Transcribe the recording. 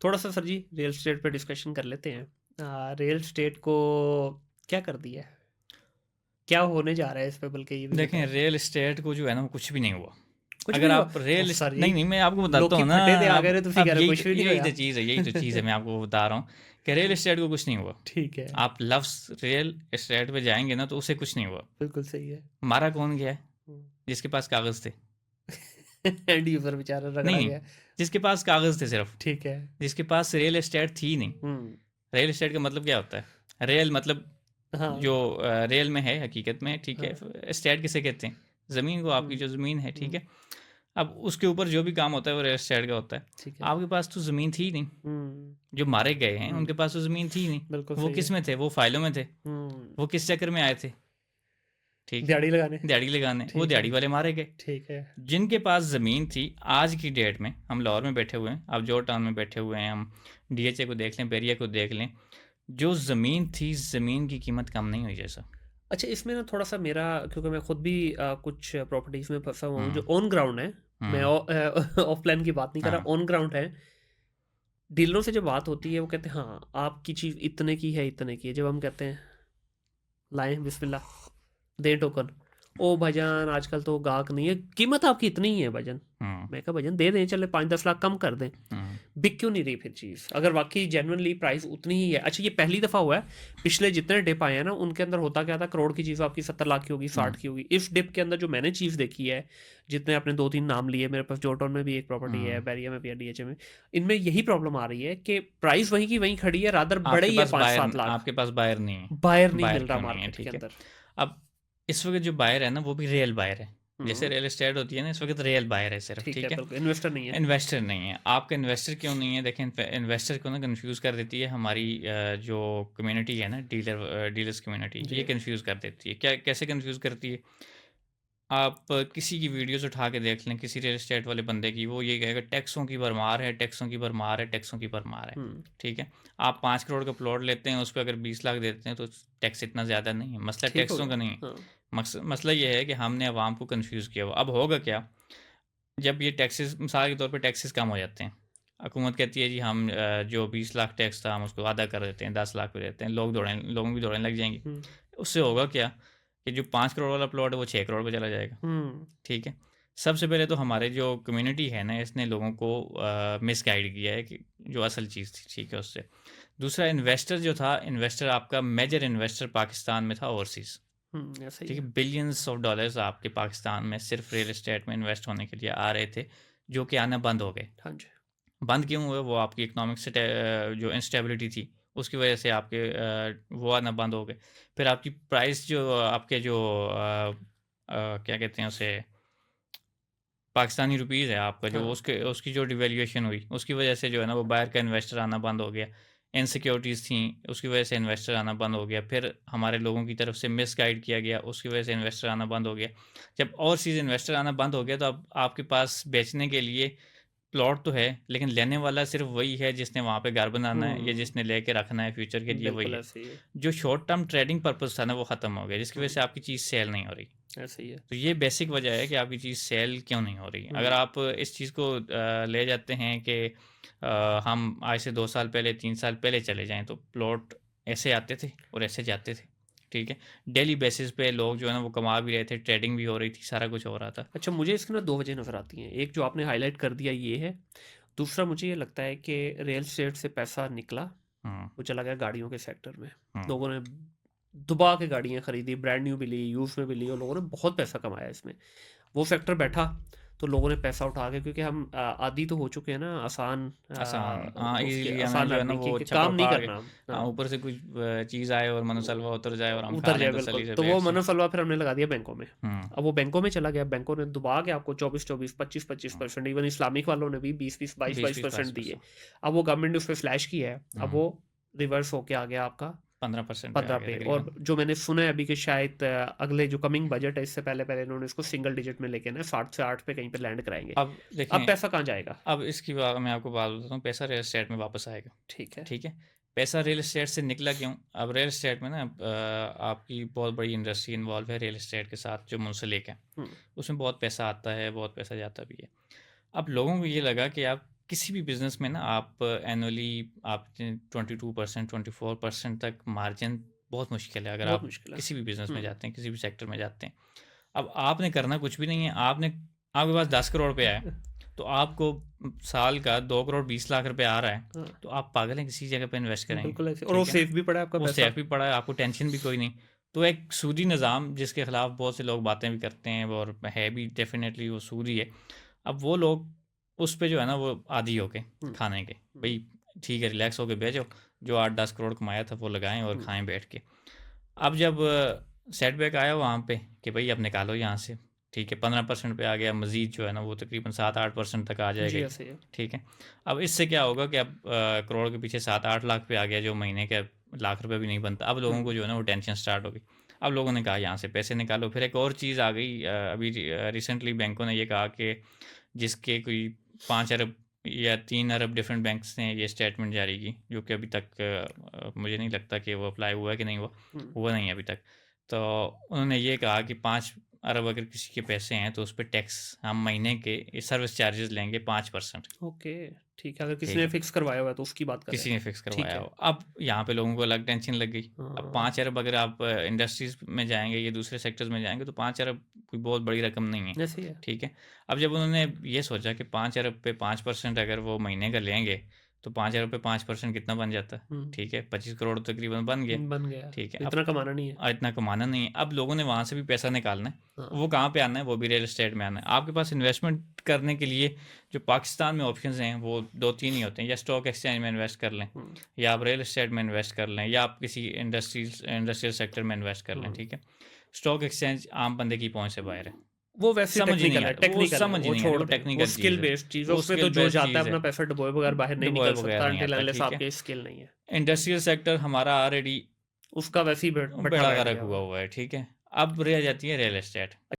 थोड़ा सा सर जी real estate पे डिस्कशन कर लेते हैं। रियल एस्टेट को क्या कर दिया है, क्या होने जा रहा है इस पे, बल्कि ये भी देखें, बताएं। रियल एस्टेट को जो है ना, वो कुछ भी नहीं हुआ। कुछ भी अगर नहीं हुआ। आप ओ सर जी, नहीं नहीं, मैं आपको बताता लोग की हूँ ना। फटे थे आ अब गए थे, तुम कह अब रहे हो कुछ भी नहीं यही होया। तो चीज़ है, यही तो चीज़ है, मैं आपको बता रहा हूँ कि रियल एस्टेट को कुछ नहीं हुआ। ठीक है। आप लफ्स रियल एस्टेट पे जाएंगे ना, तो उसे कुछ नहीं हुआ। बिल्कुल सही है। मारा कौन गया है? जिसके पास कागज़ थे। एंड यूजर बेचारा नहीं रगड़ा नहीं, गया। जिसके पास कागज़ थे सिर्फ, ठीक है। जिसके पास रियल एस्टेट थी नहीं। हम्म। रियल एस्टेट का मतलब क्या होता है? रियल मतलब हाँ जो रियल में है, हकीकत में, ठीक है। हाँ। एस्टेट किसे कहते हैं? ज़मीन को, आपकी हम्म। जो ज़मीन है, ठीक हम्म। है। अब उसके ऊपर जो भी काम होता है वो रियल एस्टेट का होता है। ठीक है। आपके पास तो ज़मीन थी ही नहीं। हम्म। जो मारे गए हैं हम्म। उनके पास तो ज़मीन थी ही नहीं। बिल्कुल वो सही किस है। में थे? वो फाइलों में थे। हम्म। वो किस चक्कर में आए थे? ठीक है, दिहाड़ी लगाने। दिहाड़ी लगाने। वो ठीक है। दिहाड़ी वाले मारे गए। ठीक है। जिनके पास ज़मीन थी, आज की डेट में हम लाहौर में बैठे हुए हैं, आप जॉर्ज टाउन में बैठे हुए हैं, हम डीएचए को देख लें, बेरिया को देख लें, जो ज़मीन थी, ज़मीन की कीमत कम नहीं हुई जैसा। अच्छा, इसमें ना थोड़ा सा मेरा, क्योंकि मैं खुद भी कुछ प्रॉपर्टीज में फंसा हुआ हूँ जो हुँ, ऑन ग्राउंड है। मैं हुँ, ऑफलाइन की बात नहीं कर हाँ, रहा, ऑन ग्राउंड है। डीलरों से जब बात होती है वो कहते हैं हाँ आपकी चीज़ इतने की है, इतने की है। जब हम कहते हैं लाएं बिस्मिल्लाह, दे टोकन, ओ भाईजान आजकल तो गाहक नहीं है, कीमत आपकी इतनी ही है भाईजान। हुँ, मैं कहा भाईजान दे दें, चले 5-10 लाख कम कर दें। हुँ। बिक क्यों नहीं रही फिर चीज़, अगर वाकई जेनुअनली प्राइस उतनी ही है। अच्छा, ये पहली दफ़ा हुआ है। पिछले जितने डिप आए हैं ना उनके अंदर होता क्या था, करोड़ की चीज़ आपकी 70 लाख की होगी, हुँ, 60 की होगी। इस डिप के अंदर जो मैंने चीज़ देखी है, जितने आपने 2-3 नाम लिए, मेरे पास जोटॉन में भी एक प्रॉपर्टी है, हुँ। बैरिया में भी है, डीएचए में। इनमें यही प्रॉब्लम आ रही है कि प्राइस वहीं की वहीं खड़ी है, रादर बड़े ही है 5-7 लाख। आपके पास बायर नहीं है। बायर नहीं बायर मिल रहा क्यों नहीं है? मार्केट के ठीक है। अंदर। अब इस वक़्त जो बायर है ना, वो भी रियल बायर है। जैसे हम्म। रियल एस्टेट होती है ना, इस वक़्त रियल बायर है सिर्फ़, ठीक है, ठीक है। बिल्कुल इन्वेस्टर नहीं है। इन्वेस्टर नहीं है। आपका इन्वेस्टर क्यों नहीं है? देखें, इन्वेस्टर को ना कन्फ्यूज़ कर देती है हमारी जो कम्युनिटी है ना, डीलर्स कम्युनिटी, ये जी। कन्फ्यूज़ कर देती है। क्या कैसे कन्फ्यूज़ करती है? आप किसी की वीडियोज़ उठा के देख लें, किसी रियल एस्टेट वाले बंदे की, वो ये कहेगा टैक्सों की भरमार है, टैक्सों की भरमार है, टैक्सों की भरमार है। हम्म। ठीक है? आप 5 करोड़ का प्लॉट लेते हैं, उस पे अगर 20 लाख देते हैं, तो टैक्स इतना ज़्यादा नहीं है। मसला ठीक हो टैक्सों का गया। नहीं है। हाँ। मसला ये है कि हमने अवाम को कन्फ्यूज़ किया हुआ। अब होगा क्या? जब ये टैक्सेस मिसाल के तौर पे टैक्सेस कम हो जाते हैं। हुकूमत कहती है जी हम जो 20 लाख टैक्स था हम उसको आधा कर देते हैं, 10 लाख पे देते हैं, लोगों की दौड़ें लग जाएँगी। हम्म। उससे होगा क्या कि जो 5 करोड़ वाला प्लॉट है वो 6 करोड़ पे चला जाएगा। हम्म। ठीक है? सबसे पहले तो हमारे जो कम्युनिटी है ना, इसने लोगों को मिसगाइड किया है कि जो असल चीज़ थी, ठीक है, उससे। दूसरा, इन्वेस्टर जो था, इन्वेस्टर आपका मेजर इन्वेस्टर पाकिस्तान में था ओवरसीज़। ऐसा ही ठीक है? है। बिलियंस ऑफ डॉलर्स आपके पाकिस्तान में सिर्फ़ रियल एस्टेट में इन्वेस्ट होने के लिए आ रहे थे, जो कि आना बंद हो गए। हाँ जी। बंद क्यों हुए? वो आपकी इकोनॉमिक जो इंस्टेबिलिटी थी, उसकी वजह से आपके वो आना बंद हो गए। फिर आपकी प्राइस जो आपके जो क्या कहते हैं उसे, पाकिस्तानी रुपीज़ है आपका, जो हाँ। उसके उसकी जो डिवैल्यूएशन हुई, उसकी वजह से जो है ना वो बाहर का इन्वेस्टर आना बंद हो गया। इनसिक्योरिटीज़ थी, उसकी वजह से इन्वेस्टर आना बंद हो गया। फिर हमारे लोगों की तरफ से मिसगाइड किया गया, उसकी वजह से इन्वेस्टर आना बंद हो गया। जब ओवरसीज़ इन्वेस्टर आना बंद हो गया, तो अब आपके पास बेचने के लिए प्लॉट तो है, लेकिन लेने वाला सिर्फ़ वही है जिसने वहाँ पे घर बनाना है या हम्म। जिसने लेके रखना है फ्यूचर के लिए, वही बिल्कुल है। ऐसे ही है। जो शॉर्ट टर्म ट्रेडिंग पर्पज़ था ना, वो ख़त्म हो गया, जिसकी वजह हम्म। से आपकी चीज़ सेल नहीं हो रही। ऐसे ही है। तो ये बेसिक वजह है कि आपकी चीज़ सेल क्यों नहीं हो रही। अगर हम्म। आप इस चीज़ को ले जाते हैं कि हम आज से 2 साल पहले, 3 साल पहले चले जाएँ, तो प्लॉट ऐसे आते थे और ऐसे जाते थे, ठीक है? डेली बेसिस पे लोग जो है ना वो कमा भी रहे थे, ट्रेडिंग भी हो रही थी, सारा कुछ हो रहा था। अच्छा, मुझे इसकी ना दो वजह नज़र आती हैं। एक जो आपने हाईलाइट कर दिया ये है। दूसरा मुझे ये लगता है कि रियल एस्टेट से पैसा निकला, हुँ, वो चला गया गाड़ियों के सेक्टर में। हुँ। लोगों ने दुबा के गाड़ियाँ खरीदी, ब्रांड न्यू भी ली, यूज़ में भी ली, और लोगों ने बहुत पैसा कमाया इसमें। वो सेक्टर बैठा तो लोगों ने पैसा उठा के, क्योंकि हम आदी तो हो चुके हैं ना आसान, आसान, हाँ, उसके ईज़िली हमें आसान जो है ना अर्निंग वो की छप्पर काम नहीं फाड़ के, करना। हाँ, हाँ। ऊपर से कुछ चीज़ आए और मनसलवा उतर जाए और हम खा उतर लें जाए बिल्कुल, तसल्ली से तो वो बैठ से। मनोफलवा फिर हमने लगा दिया बैंकों में। हुँ, अब वो बैंकों में चला गया, बैंकों ने दुबा के आपको 24-24, 25-25%, इवन इस्लामिक वालों ने भी 20-20, 22-22% 20-20-22%। दिए। अब वो गवर्नमेंट ने उस पे फ्लैश किया है, अब हुँ, वो रिवर्स होके आ गया आपका 15% पे आ 15 गया पे। और तकरीबन। जो मैंने सुना है अभी कि शायद अगले जो कमिंग बजट है इससे पहले पहले इन्होंने इसको सिंगल डिजिट में लेके ना 7 से 8 पे कहीं पे लैंड कराएंगे। अब अब देखें, पैसा कहाँ जाएगा? अब इसकी बात मैं आपको बात बताता हूँ, पैसा रियल एस्टेट में वापस आएगा, ठीक है। ठीक है? पैसा रियल एस्टेट से निकला क्यों? अब रियल एस्टेट में ना आपकी बहुत बड़ी इंडस्ट्री इन्वॉल्व है रियल एस्टेट के साथ जो मुंसलिक है। हम्म। उसमें बहुत पैसा आता है, बहुत पैसा जाता भी है। अब लोगों को ये लगा कि यार किसी भी बिज़नेस में ना आप एनुअली आप 22% 24% तक मार्जिन बहुत मुश्किल है अगर बहुत आप मुश्किल है। किसी भी बिज़नेस में हम्म। जाते हैं, किसी भी सेक्टर में जाते हैं। अब आपने करना कुछ भी नहीं है, आपके पास 10 करोड़ रुपया है, तो आपको साल का 2 करोड़ 20 लाख रुपए आ रहा है, हाँ, तो आप पागल हैं किसी जगह पे इन्वेस्ट करेंगे, बिल्कुल ऐसे, और वो ठीक है? सेफ भी पड़ा है आपका वो पैसा। सेफ भी पड़ा है, आपको टेंशन भी कोई नहीं। तो एक सूदी निज़ाम जिसके खिलाफ बहुत से लोग बातें भी करते हैं और है भी डेफ़िनेटली वो सूदी है। अब वो लोग उस पे जो है ना वो आदी हो गए हम्म। खाने के। भई ठीक है रिलैक्स होके बैठ जाओ, जो 8-10 करोड़ कमाया था वो लगाएँ और हम्म। खाएँ बैठ के। अब जब सेटबैक आया वहाँ पे कि भई अब निकालो यहाँ से, ठीक है 15% पे आ गया, मज़ीद जो है ना वो तकरीबन 7-8% तक आ जाएगा जी ही, ऐसे ही है। ठीक है। अब इससे क्या होगा कि अब करोड़ के पीछे 7-8 लाख पे आ गया जो महीने का लाख रुपए भी नहीं बनता। अब लोगों को जो है ना वो टेंशन स्टार्ट हो गई। अब लोगों ने कहा यहाँ से पैसे निकालो। फिर एक और चीज़ आ गई अभी रिसेंटली बैंकों ने ये कहा कि जिसके कोई 5 अरब या 3 अरब डिफरेंट बैंक्स ने ये स्टेटमेंट जारी की, जो कि अभी तक मुझे नहीं लगता कि वो अप्लाई हुआ है कि नहीं हुआ, हुआ नहीं है अभी तक। तो उन्होंने ये कहा कि 5 अरब अगर किसी के पैसे हैं तो उस पे टैक्स हम महीने के सर्विस चार्जेस लेंगे 5%, ओके, ठीक है, अगर किसी ठीक ने है। फिक्स करवाया हुआ है तो उसकी बात कर रहे किसी हैं। ने फिक्स ठीक करवाया है। हो। अब यहाँ पे लोगों को अलग टेंशन लग गई। अब हाँ, 5 अरब अगर आप इंडस्ट्रीज़ में जाएँगे या दूसरे सेक्टर्स में जाएँगे तो 5 अरब कोई बहुत बड़ी रकम नहीं है, ऐसे ही है। ठीक है। अब जब उन्होंने ये सोचा कि 5 अरब पे 5% अगर वो महीने का लेंगे, तो 5 अरब पे 5% कितना बन जाता है, ठीक है, 25 करोड़ तकरीबन बन गया, बन गया, ठीक है। तो अब इतना कमाना नहीं है। इतना कमाना नहीं है। अब लोगों ने वहाँ से भी पैसा निकालना है। हाँ। वो कहाँ पे आना है? वो भी रियल एस्टेट में आना है। आपके पास इन्वेस्टमेंट करने के लिए जो पाकिस्तान में ऑप्शंस हैं वो 2-3 ही होते हैं, या स्टॉक एक्सचेंज में इन्वेस्ट कर लें, या आप रियल एस्टेट में इन्वेस्ट कर लें, या आप किसी इंडस्ट्रियल सेक्टर में इन्वेस्ट कर लें, ठीक है। स्टॉक एक्सचेंज आम बंदे की पहुँच से बाहर है। वो वैसी समझ ही नहीं टेक्निकल आ है, रहा, वो टेक्निकल है, समझ ही वो नहीं आ रही, छोड़ वो दें, वो टेक्निकल स्किल चीज़ है। बेस्ड चीज़ है, वो उसमें तो स्किल जो बेस्ड जाता है चीज़ अपना है। पैसा डुबोए बगैर बाहर नहीं डुबोए निकल बगैर सकता नहीं अनटिल आता, अनलेस ठीक है। आपके स्किल नहीं है। इंडस्ट्रियल सेक्टर हमारा ऑलरेडी उसका वैसे ही बैठा बेड़ा बैठ गर्क गया हुआ हुआ है। हुआ है, ठीक है। अब रह जाती है रियल एस्टेट।